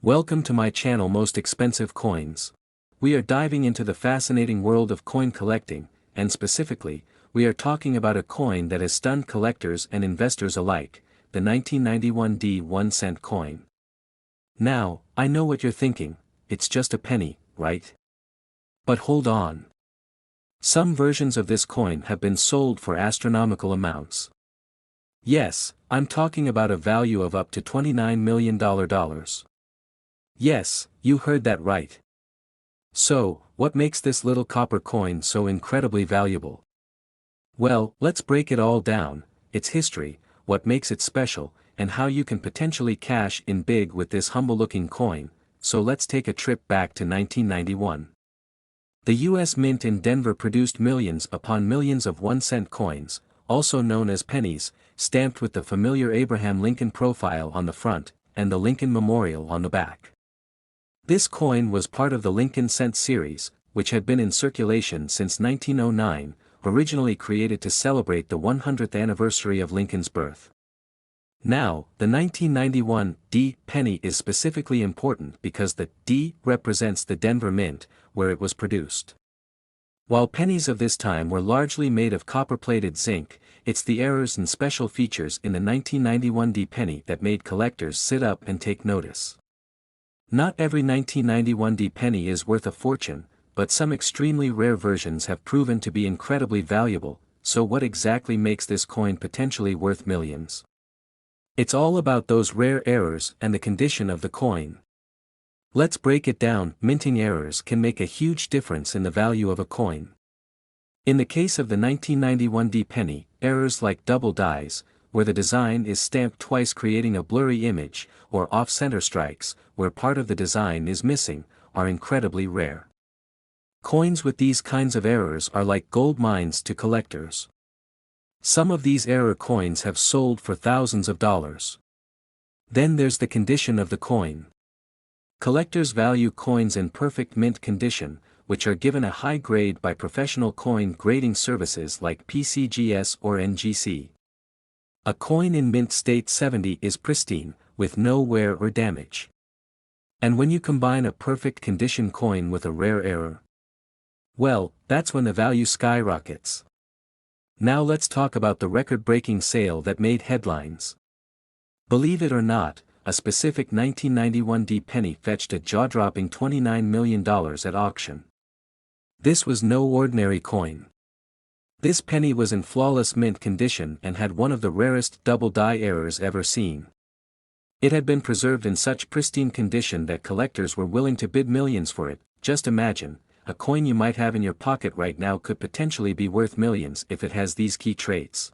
Welcome to my channel Most Expensive Coins. We are diving into the fascinating world of coin collecting, and specifically, we are talking about a coin that has stunned collectors and investors alike, the 1991 D 1 cent coin. Now, I know what you're thinking, it's just a penny, right? But hold on. Some versions of this coin have been sold for astronomical amounts. Yes, I'm talking about a value of up to $29 million. Yes, you heard that right. So, what makes this little copper coin so incredibly valuable? Well, let's break it all down: its history, what makes it special, and how you can potentially cash in big with this humble-looking coin. So let's take a trip back to 1991. The U.S. Mint in Denver produced millions upon millions of 1-cent coins, also known as pennies, stamped with the familiar Abraham Lincoln profile on the front, and the Lincoln Memorial on the back. This coin was part of the Lincoln Cent series, which had been in circulation since 1909, originally created to celebrate the 100th anniversary of Lincoln's birth. Now, the 1991 D penny is specifically important because the D represents the Denver Mint, where it was produced. While pennies of this time were largely made of copper-plated zinc, it's the errors and special features in the 1991 D penny that made collectors sit up and take notice. Not every 1991 D penny is worth a fortune, but some extremely rare versions have proven to be incredibly valuable. So what exactly makes this coin potentially worth millions? It's all about those rare errors and the condition of the coin. Let's break it down. Minting errors can make a huge difference in the value of a coin. In the case of the 1991 D penny, errors like double dies, where the design is stamped twice creating a blurry image, or off-center strikes, where part of the design is missing, are incredibly rare. Coins with these kinds of errors are like gold mines to collectors. Some of these error coins have sold for thousands of dollars. Then there's the condition of the coin. Collectors value coins in perfect mint condition, which are given a high grade by professional coin grading services like PCGS or NGC. A coin in mint state 70 is pristine, with no wear or damage. And when you combine a perfect condition coin with a rare error, well, that's when the value skyrockets. Now let's talk about the record-breaking sale that made headlines. Believe it or not, a specific 1991 D penny fetched a jaw-dropping $29 million at auction. This was no ordinary coin. This penny was in flawless mint condition and had one of the rarest double die errors ever seen. It had been preserved in such pristine condition that collectors were willing to bid millions for it. Just imagine, a coin you might have in your pocket right now could potentially be worth millions if it has these key traits.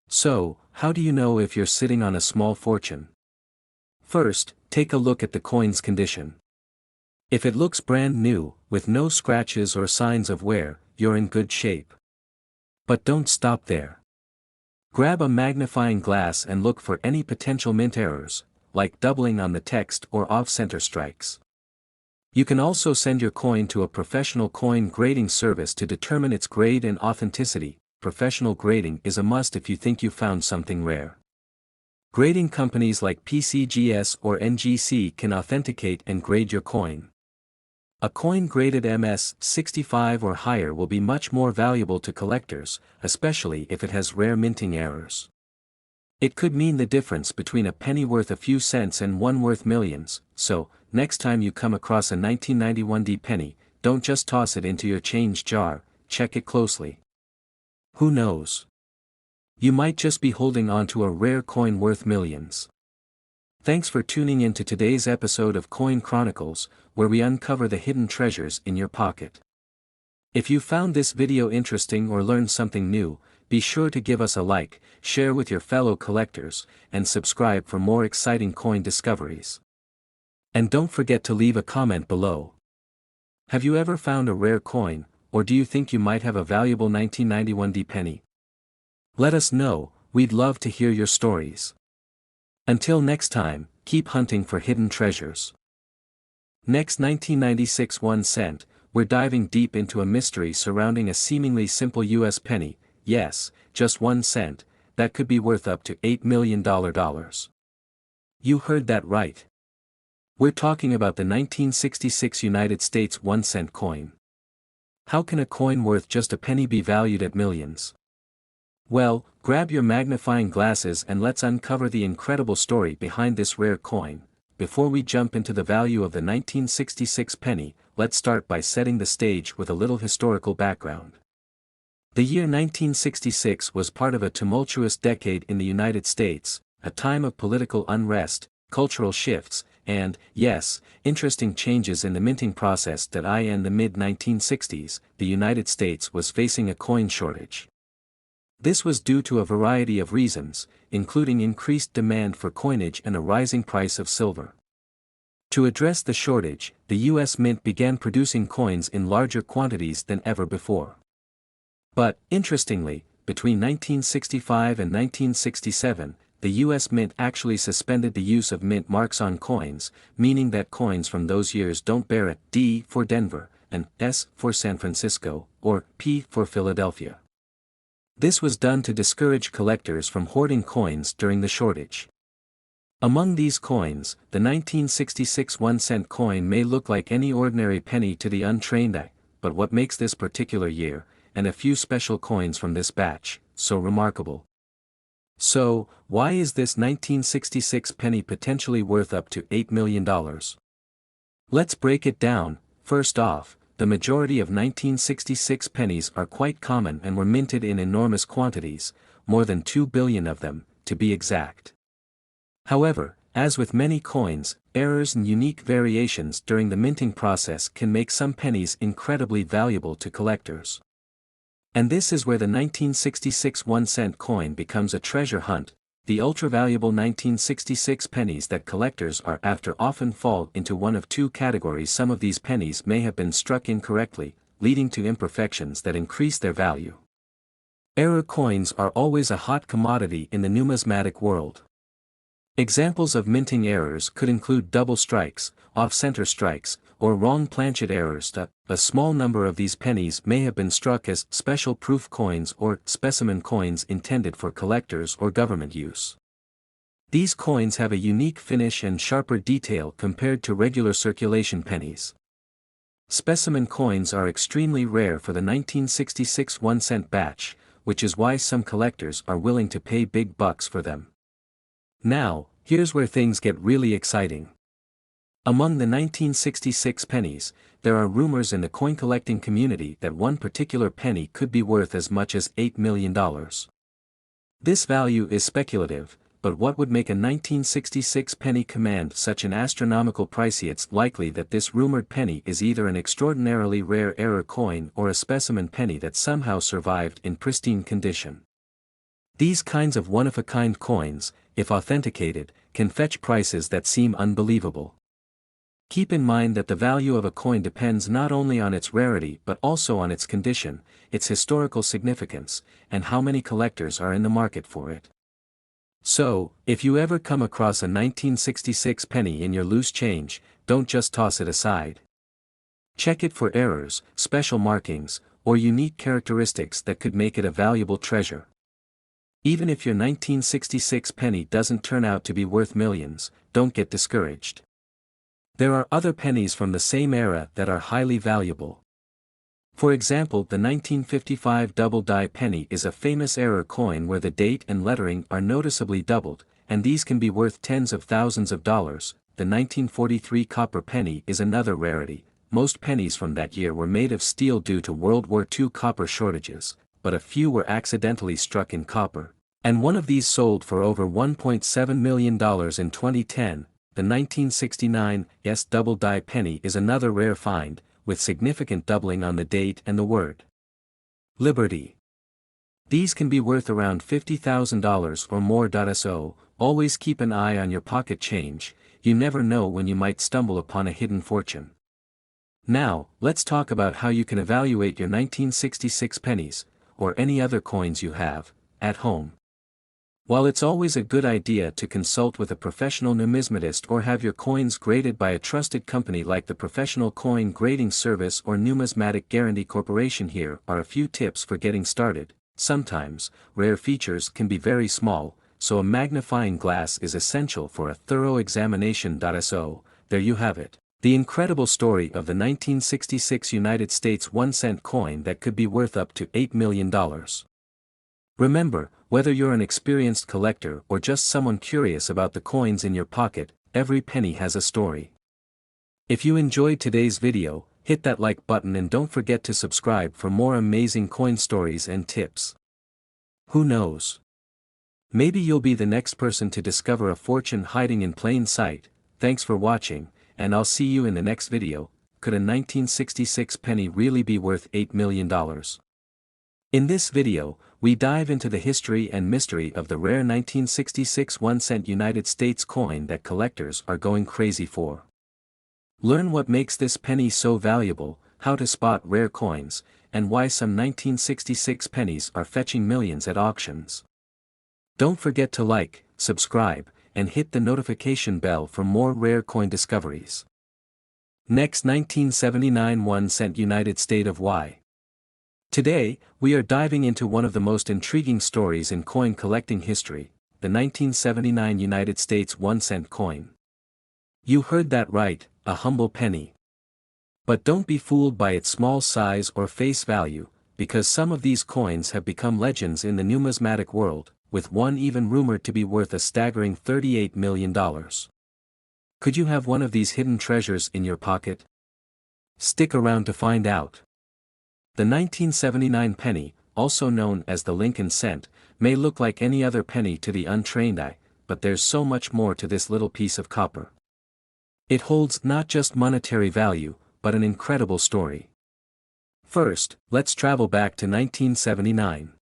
So, how do you know if you're sitting on a small fortune? First, take a look at the coin's condition. If it looks brand new, with no scratches or signs of wear, you're in good shape. But don't stop there. Grab a magnifying glass and look for any potential mint errors, like doubling on the text or off-center strikes. You can also send your coin to a professional coin grading service to determine its grade and authenticity. Professional grading is a must if you think you found something rare. Grading companies like PCGS or NGC can authenticate and grade your coin. A coin graded MS 65 or higher will be much more valuable to collectors, especially if it has rare minting errors. It could mean the difference between a penny worth a few cents and one worth millions. So, next time you come across a 1991 D penny, don't just toss it into your change jar, check it closely. Who knows? You might just be holding on to a rare coin worth millions. Thanks for tuning in to today's episode of Coin Chronicles, where we uncover the hidden treasures in your pocket. If you found this video interesting or learned something new, be sure to give us a like, share with your fellow collectors, and subscribe for more exciting coin discoveries. And don't forget to leave a comment below. Have you ever found a rare coin, or do you think you might have a valuable 1991 D penny? Let us know, we'd love to hear your stories. Until next time, keep hunting for hidden treasures. Next, 1996 1 cent, we're diving deep into a mystery surrounding a seemingly simple US penny. Yes, just 1 cent, that could be worth up to $8 million. You heard that right. We're talking about the 1966 United States 1-cent coin. How can a coin worth just a penny be valued at millions? Well, grab your magnifying glasses and let's uncover the incredible story behind this rare coin. Before we jump into the value of the 1966 penny, let's start by setting the stage with a little historical background. The year 1966 was part of a tumultuous decade in the United States, a time of political unrest, cultural shifts, and, yes, interesting changes in the minting process that in the mid-1960s, the United States was facing a coin shortage. This was due to a variety of reasons, including increased demand for coinage and a rising price of silver. To address the shortage, the U.S. Mint began producing coins in larger quantities than ever before. But, interestingly, between 1965 and 1967, the U.S. Mint actually suspended the use of mint marks on coins, meaning that coins from those years don't bear a D for Denver, an S for San Francisco, or P for Philadelphia. This was done to discourage collectors from hoarding coins during the shortage. Among these coins, the 1966 1-cent coin may look like any ordinary penny to the untrained eye, but what makes this particular year, and a few special coins from this batch, so remarkable? So, why is this 1966 penny potentially worth up to $8 million? Let's break it down. First off, the majority of 1966 pennies are quite common and were minted in enormous quantities, more than 2 billion of them, to be exact. However, as with many coins, errors and unique variations during the minting process can make some pennies incredibly valuable to collectors. And this is where the 1966 1-cent coin becomes a treasure hunt. The ultra-valuable 1966 pennies that collectors are after often fall into one of two categories. Some of these pennies may have been struck incorrectly, leading to imperfections that increase their value. Error coins are always a hot commodity in the numismatic world. Examples of minting errors could include double strikes, off-center strikes, or wrong planchet errors. A small number of these pennies may have been struck as special proof coins or specimen coins intended for collectors or government use. These coins have a unique finish and sharper detail compared to regular circulation pennies. Specimen coins are extremely rare for the 1966 1-cent batch, which is why some collectors are willing to pay big bucks for them. Now, here's where things get really exciting. Among the 1966 pennies, there are rumors in the coin collecting community that one particular penny could be worth as much as $8 million. This value is speculative, but what would make a 1966 penny command such an astronomical price? It's likely that this rumored penny is either an extraordinarily rare error coin or a specimen penny that somehow survived in pristine condition. These kinds of one-of-a-kind coins, if authenticated, can fetch prices that seem unbelievable. Keep in mind that the value of a coin depends not only on its rarity but also on its condition, its historical significance, and how many collectors are in the market for it. So, if you ever come across a 1966 penny in your loose change, don't just toss it aside. Check it for errors, special markings, or unique characteristics that could make it a valuable treasure. Even if your 1966 penny doesn't turn out to be worth millions, don't get discouraged. There are other pennies from the same era that are highly valuable. For example, the 1955 double-die penny is a famous error coin where the date and lettering are noticeably doubled, and these can be worth tens of thousands of dollars. The 1943 copper penny is another rarity. Most pennies from that year were made of steel due to World War II copper shortages, but a few were accidentally struck in copper, and one of these sold for over $1.7 million in 2010. The 1969 double-die penny is another rare find, with significant doubling on the date and the word Liberty. These can be worth around $50,000 or more. So, always keep an eye on your pocket change, you never know when you might stumble upon a hidden fortune. Now, let's talk about how you can evaluate your 1966 pennies, or any other coins you have, at home. While it's always a good idea to consult with a professional numismatist or have your coins graded by a trusted company like the Professional Coin Grading Service or Numismatic Guarantee Corporation, here are a few tips for getting started. Sometimes, rare features can be very small, so a magnifying glass is essential for a thorough examination. So, there you have it. The incredible story of the 1966 United States 1-cent coin that could be worth up to $8 million. Remember, whether you're an experienced collector or just someone curious about the coins in your pocket, every penny has a story. If you enjoyed today's video, hit that like button and don't forget to subscribe for more amazing coin stories and tips. Who knows? Maybe you'll be the next person to discover a fortune hiding in plain sight. Thanks for watching, and I'll see you in the next video. Could a 1966 penny really be worth $8 million? In this video, we dive into the history and mystery of the rare 1966 1-cent United States coin that collectors are going crazy for. Learn what makes this penny so valuable, how to spot rare coins, and why some 1966 pennies are fetching millions at auctions. Don't forget to like, subscribe, and hit the notification bell for more rare coin discoveries. Next, 1979 1-cent United States of Y. Today, we are diving into one of the most intriguing stories in coin collecting history, the 1979 United States 1-cent coin. You heard that right, a humble penny. But don't be fooled by its small size or face value, because some of these coins have become legends in the numismatic world, with one even rumored to be worth a staggering $38 million. Could you have one of these hidden treasures in your pocket? Stick around to find out. The 1979 penny, also known as the Lincoln cent, may look like any other penny to the untrained eye, but there's so much more to this little piece of copper. It holds not just monetary value, but an incredible story. First, let's travel back to 1979.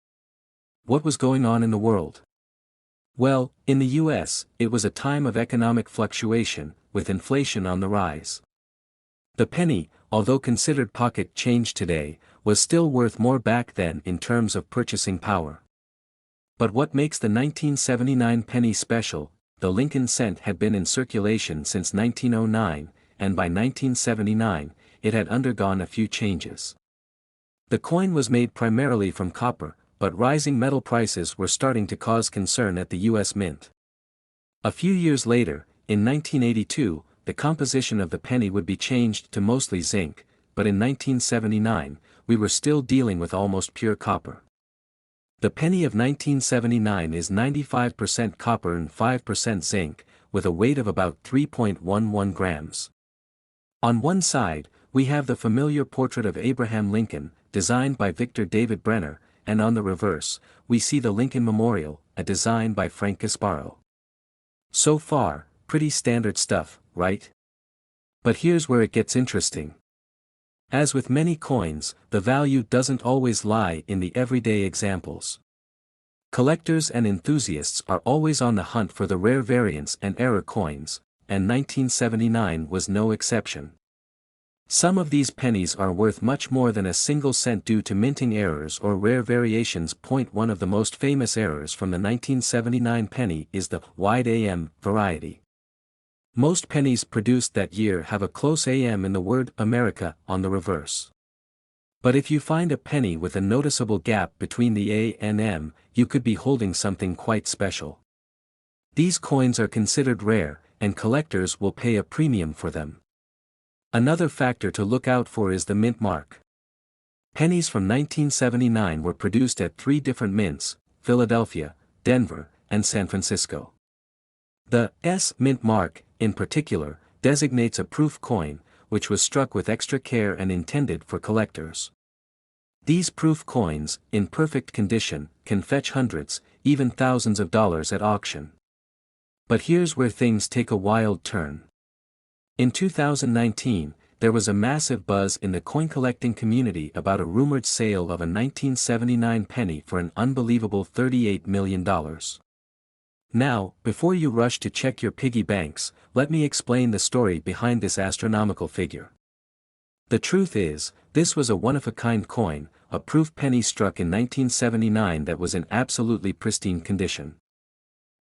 What was going on in the world? Well, in the US, it was a time of economic fluctuation, with inflation on the rise. The penny, although considered pocket change today, was still worth more back then in terms of purchasing power. But what makes the 1979 penny special? The Lincoln cent had been in circulation since 1909, and by 1979, it had undergone a few changes. The coin was made primarily from copper, but rising metal prices were starting to cause concern at the US Mint. A few years later, in 1982, the composition of the penny would be changed to mostly zinc, but in 1979, we were still dealing with almost pure copper. The penny of 1979 is 95% copper and 5% zinc, with a weight of about 3.11 grams. On one side, we have the familiar portrait of Abraham Lincoln, designed by Victor David Brenner, and on the reverse, we see the Lincoln Memorial, a design by Frank Gasparo. So far, pretty standard stuff, right? But here's where it gets interesting. As with many coins, the value doesn't always lie in the everyday examples. Collectors and enthusiasts are always on the hunt for the rare variants and error coins, and 1979 was no exception. Some of these pennies are worth much more than a single cent due to minting errors or rare variations. One of the most famous errors from the 1979 penny is the wide AM variety. Most pennies produced that year have a close AM in the word America on the reverse. But if you find a penny with a noticeable gap between the A and M, you could be holding something quite special. These coins are considered rare, and collectors will pay a premium for them. Another factor to look out for is the mint mark. Pennies from 1979 were produced at 3 different mints: Philadelphia, Denver, and San Francisco. The S mint mark, in particular, designates a proof coin, which was struck with extra care and intended for collectors. These proof coins, in perfect condition, can fetch hundreds, even thousands of dollars at auction. But here's where things take a wild turn. In 2019, there was a massive buzz in the coin collecting community about a rumored sale of a 1979 penny for an unbelievable $38 million. Now, before you rush to check your piggy banks, let me explain the story behind this astronomical figure. The truth is, this was a one-of-a-kind coin, a proof penny struck in 1979 that was in absolutely pristine condition.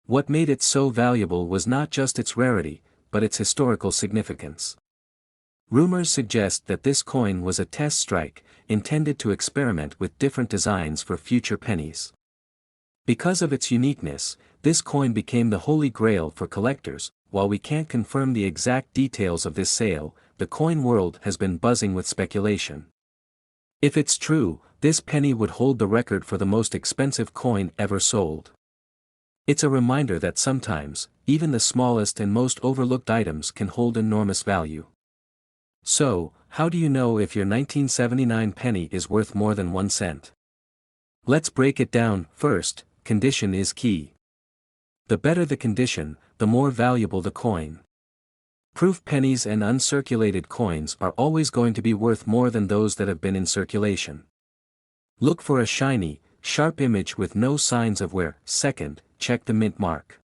What made it so valuable was not just its rarity, but its historical significance. Rumors suggest that this coin was a test strike, intended to experiment with different designs for future pennies. Because of its uniqueness, this coin became the holy grail for collectors, while we can't confirm the exact details of this sale, the coin world has been buzzing with speculation. If it's true, this penny would hold the record for the most expensive coin ever sold. It's a reminder that sometimes, even the smallest and most overlooked items can hold enormous value. So, how do you know if your 1979 penny is worth more than 1 cent? Let's break it down. First, condition is key. The better the condition, the more valuable the coin. Proof pennies and uncirculated coins are always going to be worth more than those that have been in circulation. Look for a shiny, sharp image with no signs of wear. Second, check the mint mark.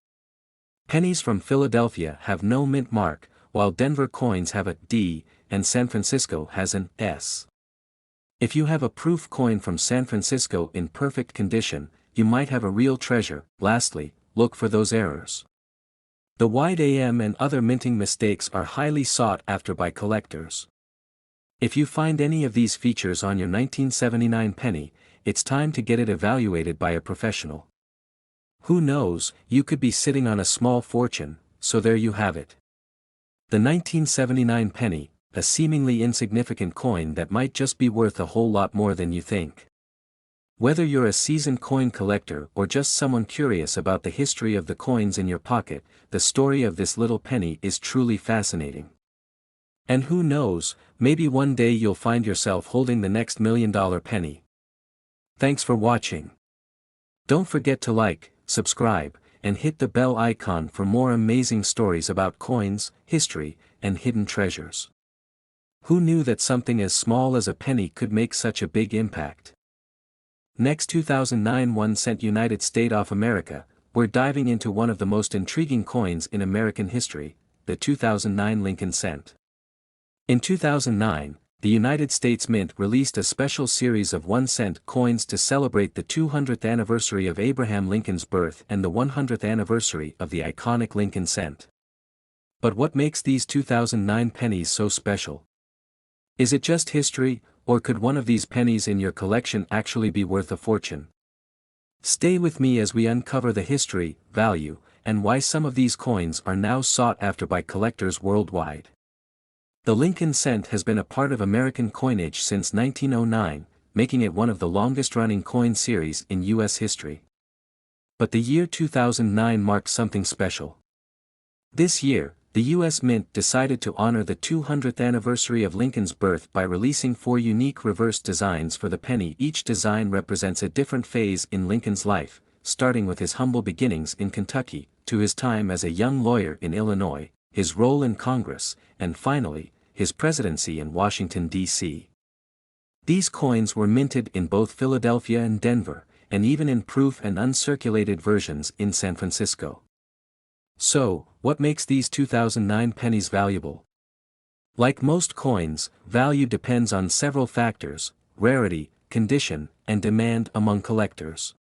Pennies from Philadelphia have no mint mark, while Denver coins have a D, and San Francisco has an S. If you have a proof coin from San Francisco in perfect condition, you might have a real treasure. Lastly, look for those errors. The wide AM and other minting mistakes are highly sought after by collectors. If you find any of these features on your 1979 penny, it's time to get it evaluated by a professional. Who knows, you could be sitting on a small fortune, so there you have it. The 1979 penny, a seemingly insignificant coin that might just be worth a whole lot more than you think. Whether you're a seasoned coin collector or just someone curious about the history of the coins in your pocket, the story of this little penny is truly fascinating. And who knows, maybe one day you'll find yourself holding the next $1 million penny. Thanks for watching. Don't forget to like, subscribe, and hit the bell icon for more amazing stories about coins, history, and hidden treasures. Who knew that something as small as a penny could make such a big impact? Next, 2009 1 cent United States of America, we're diving into one of the most intriguing coins in American history, the 2009 Lincoln cent. In 2009, the United States Mint released a special series of 1 cent coins to celebrate the 200th anniversary of Abraham Lincoln's birth and the 100th anniversary of the iconic Lincoln cent. But what makes these 2009 pennies so special? Is it just history, or could one of these pennies in your collection actually be worth a fortune? Stay with me as we uncover the history, value, and why some of these coins are now sought after by collectors worldwide. The Lincoln cent has been a part of American coinage since 1909, making it one of the longest-running coin series in U.S. history. But the year 2009 marked something special. This year, the U.S. Mint decided to honor the 200th anniversary of Lincoln's birth by releasing 4 unique reverse designs for the penny. Each design represents a different phase in Lincoln's life, starting with his humble beginnings in Kentucky, to his time as a young lawyer in Illinois, his role in Congress, and finally, his presidency in Washington, D.C. These coins were minted in both Philadelphia and Denver, and even in proof and uncirculated versions in San Francisco. So, what makes these 2009 pennies valuable? Like most coins, value depends on several factors: rarity, condition, and demand among collectors.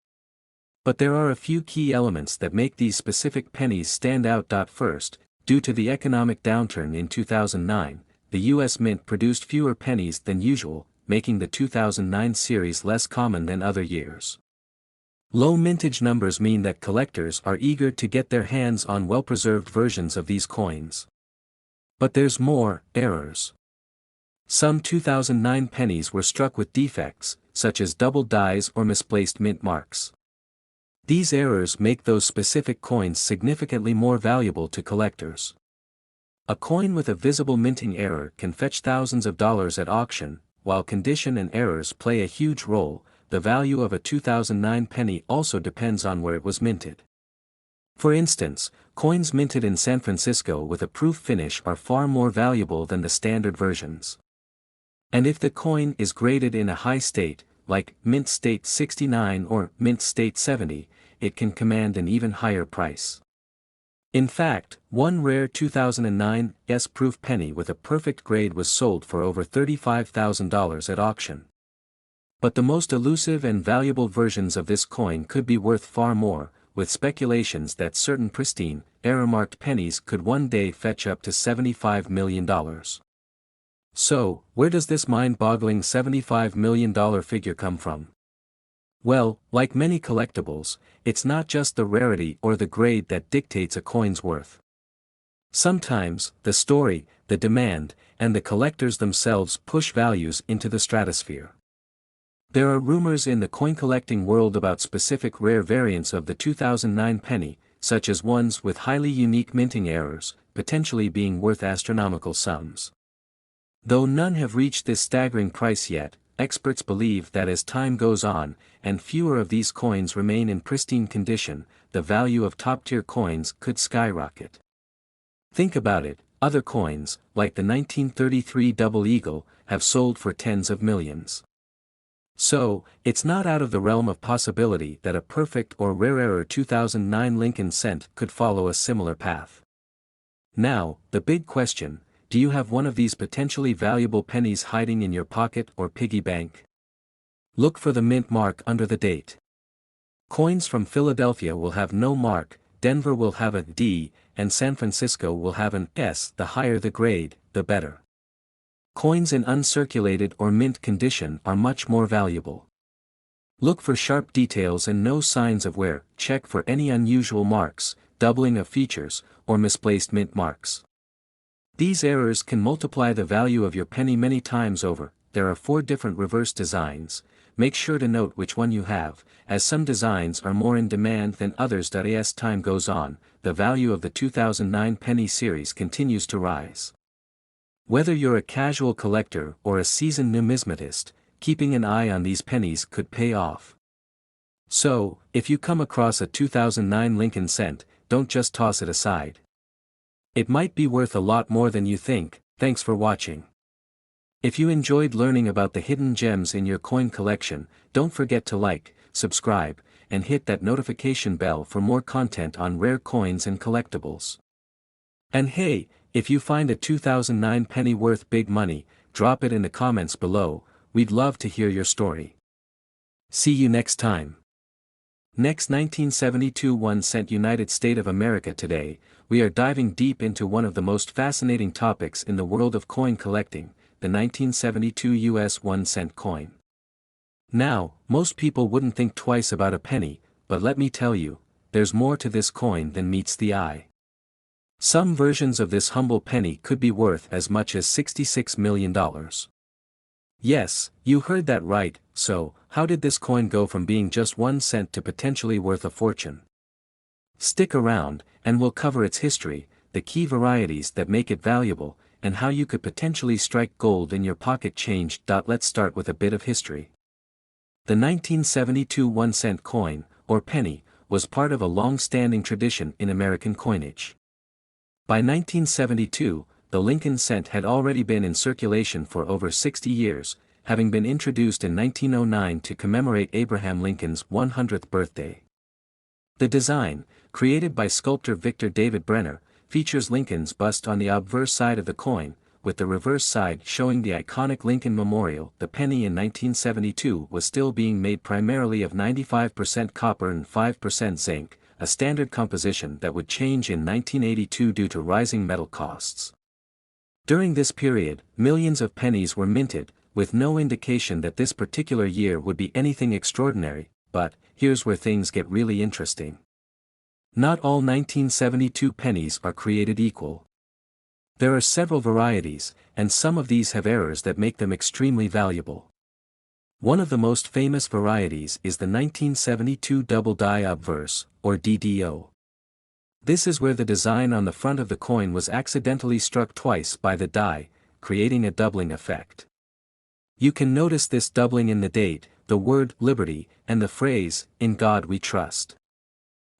But there are a few key elements that make these specific pennies stand out. First, due to the economic downturn in 2009, the U.S. Mint produced fewer pennies than usual, making the 2009 series less common than other years. Low mintage numbers mean that collectors are eager to get their hands on well-preserved versions of these coins. But there's more: errors. Some 2009 pennies were struck with defects, such as double dies or misplaced mint marks. These errors make those specific coins significantly more valuable to collectors. A coin with a visible minting error can fetch thousands of dollars at auction. While condition and errors play a huge role, the value of a 2009 penny also depends on where it was minted. For instance, coins minted in San Francisco with a proof finish are far more valuable than the standard versions. And if the coin is graded in a high state, like Mint State 69 or Mint State 70, it can command an even higher price. In fact, one rare 2009 S-proof penny with a perfect grade was sold for over $35,000 at auction. But the most elusive and valuable versions of this coin could be worth far more, with speculations that certain pristine, error-marked pennies could one day fetch up to $75 million. So, where does this mind-boggling $75 million figure come from? Well, like many collectibles, it's not just the rarity or the grade that dictates a coin's worth. Sometimes, the story, the demand, and the collectors themselves push values into the stratosphere. There are rumors in the coin collecting world about specific rare variants of the 2009 penny, such as ones with highly unique minting errors, potentially being worth astronomical sums. Though none have reached this staggering price yet, experts believe that as time goes on, and fewer of these coins remain in pristine condition, the value of top-tier coins could skyrocket. Think about it, other coins, like the 1933 Double Eagle, have sold for tens of millions. So, it's not out of the realm of possibility that a perfect or rarer 2009 Lincoln cent could follow a similar path. Now, the big question: do you have one of these potentially valuable pennies hiding in your pocket or piggy bank? Look for the mint mark under the date. Coins from Philadelphia will have no mark, Denver will have a D, and San Francisco will have an S. The higher the grade, the better. Coins in uncirculated or mint condition are much more valuable. Look for sharp details and no signs of wear. Check for any unusual marks, doubling of features, or misplaced mint marks. These errors can multiply the value of your penny many times over. There are 4 different reverse designs. Make sure to note which one you have, as some designs are more in demand than others. As time goes on, the value of the 2009 penny series continues to rise. Whether you're a casual collector or a seasoned numismatist, keeping an eye on these pennies could pay off. So, if you come across a 2009 Lincoln cent, don't just toss it aside. It might be worth a lot more than you think. Thanks for watching. If you enjoyed learning about the hidden gems in your coin collection, don't forget to like, subscribe, and hit that notification bell for more content on rare coins and collectibles. And hey, if you find a 2009 penny worth big money, drop it in the comments below. We'd love to hear your story. See you next time. Next, 1972 1 cent United States of America. Today, we are diving deep into one of the most fascinating topics in the world of coin collecting, the 1972 US 1 cent coin. Now, most people wouldn't think twice about a penny, but let me tell you, there's more to this coin than meets the eye. Some versions of this humble penny could be worth as much as $66 million. Yes, you heard that right. So, how did this coin go from being just 1 cent to potentially worth a fortune? Stick around, and we'll cover its history, the key varieties that make it valuable, and how you could potentially strike gold in your pocket. Change. Let's start with a bit of history. The 1972 1 cent coin, or penny, was part of a long-standing tradition in American coinage. By 1972, the Lincoln cent had already been in circulation for over 60 years, having been introduced in 1909 to commemorate Abraham Lincoln's 100th birthday. The design, created by sculptor Victor David Brenner, features Lincoln's bust on the obverse side of the coin, with the reverse side showing the iconic Lincoln Memorial. The penny in 1972 was still being made primarily of 95% copper and 5% zinc, a standard composition that would change in 1982 due to rising metal costs. During this period, millions of pennies were minted, with no indication that this particular year would be anything extraordinary. But here's where things get really interesting. Not all 1972 pennies are created equal. There are several varieties, and some of these have errors that make them extremely valuable. One of the most famous varieties is the 1972 Double Die Obverse, or DDO. This is where the design on the front of the coin was accidentally struck twice by the die, creating a doubling effect. You can notice this doubling in the date, the word liberty, and the phrase, "In God we trust."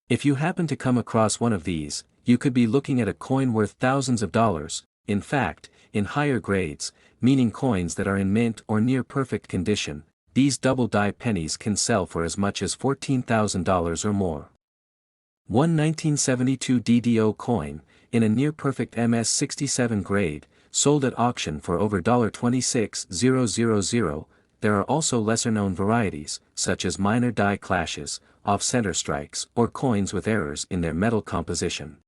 If you happen to come across one of these, you could be looking at a coin worth thousands of dollars. In fact, in higher grades, meaning coins that are in mint or near perfect condition, these double die pennies can sell for as much as $14,000 or more. One 1972 DDO coin, in a near-perfect MS-67 grade, sold at auction for over $26,000. There are also lesser-known varieties, such as minor die clashes, off-center strikes, or coins with errors in their metal composition.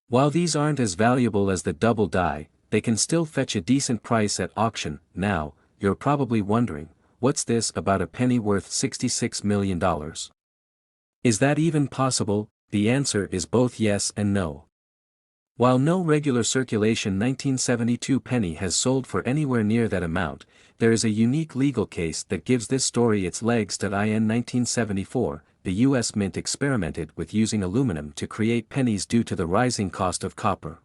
While these aren't as valuable as the double die, they can still fetch a decent price at auction. Now, you're probably wondering, what's this about a penny worth $66 million? Is that even possible? The answer is both yes and no. While no regular circulation 1972 penny has sold for anywhere near that amount, there is a unique legal case that gives this story its legs. In 1974, the U.S. Mint experimented with using aluminum to create pennies due to the rising cost of copper.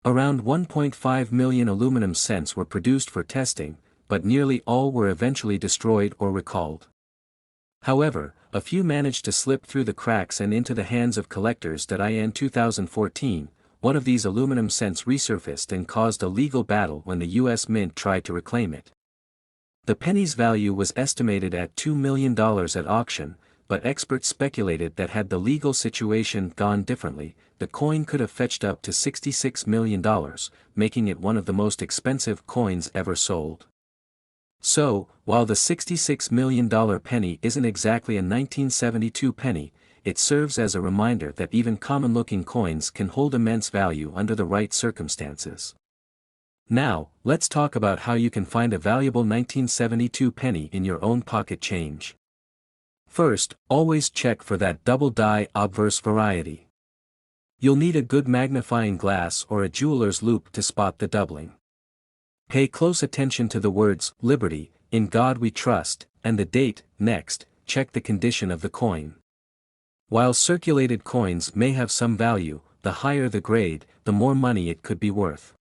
Around 1.5 million aluminum cents were produced for testing, but nearly all were eventually destroyed or recalled. However, a few managed to slip through the cracks and into the hands of collectors. In 2014, one of these aluminum cents resurfaced and caused a legal battle when the U.S. Mint tried to reclaim it. The penny's value was estimated at $2 million at auction, but experts speculated that had the legal situation gone differently, the coin could have fetched up to $66 million, making it one of the most expensive coins ever sold. So, while the $66 million penny isn't exactly a 1972 penny, it serves as a reminder that even common-looking coins can hold immense value under the right circumstances. Now, let's talk about how you can find a valuable 1972 penny in your own pocket change. First, always check for that double die obverse variety. You'll need a good magnifying glass or a jeweler's loupe to spot the doubling. Pay close attention to the words, "Liberty, in God we trust," and the date. Next, check the condition of the coin. While circulated coins may have some value, the higher the grade, the more money it could be worth.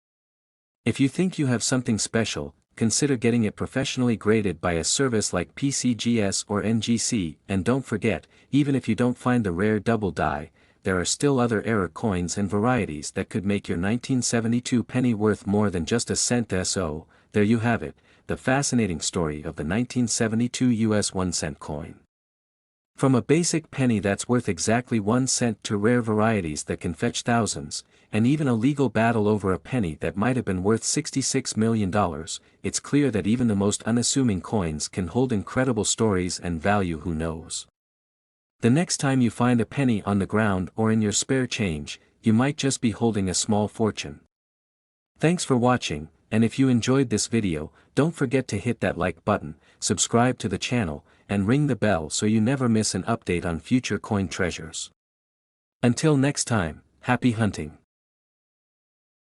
If you think you have something special, consider getting it professionally graded by a service like PCGS or NGC, and don't forget, even if you don't find the rare double die, there are still other error coins and varieties that could make your 1972 penny worth more than just a cent. So, there you have it, the fascinating story of the 1972 US 1-cent coin. From a basic penny that's worth exactly 1 cent to rare varieties that can fetch thousands, and even a legal battle over a penny that might have been worth $66 million, it's clear that even the most unassuming coins can hold incredible stories and value. Who knows? The next time you find a penny on the ground or in your spare change, you might just be holding a small fortune. Thanks for watching, and if you enjoyed this video, don't forget to hit that like button, subscribe to the channel, and ring the bell so you never miss an update on future coin treasures. Until next time, happy hunting.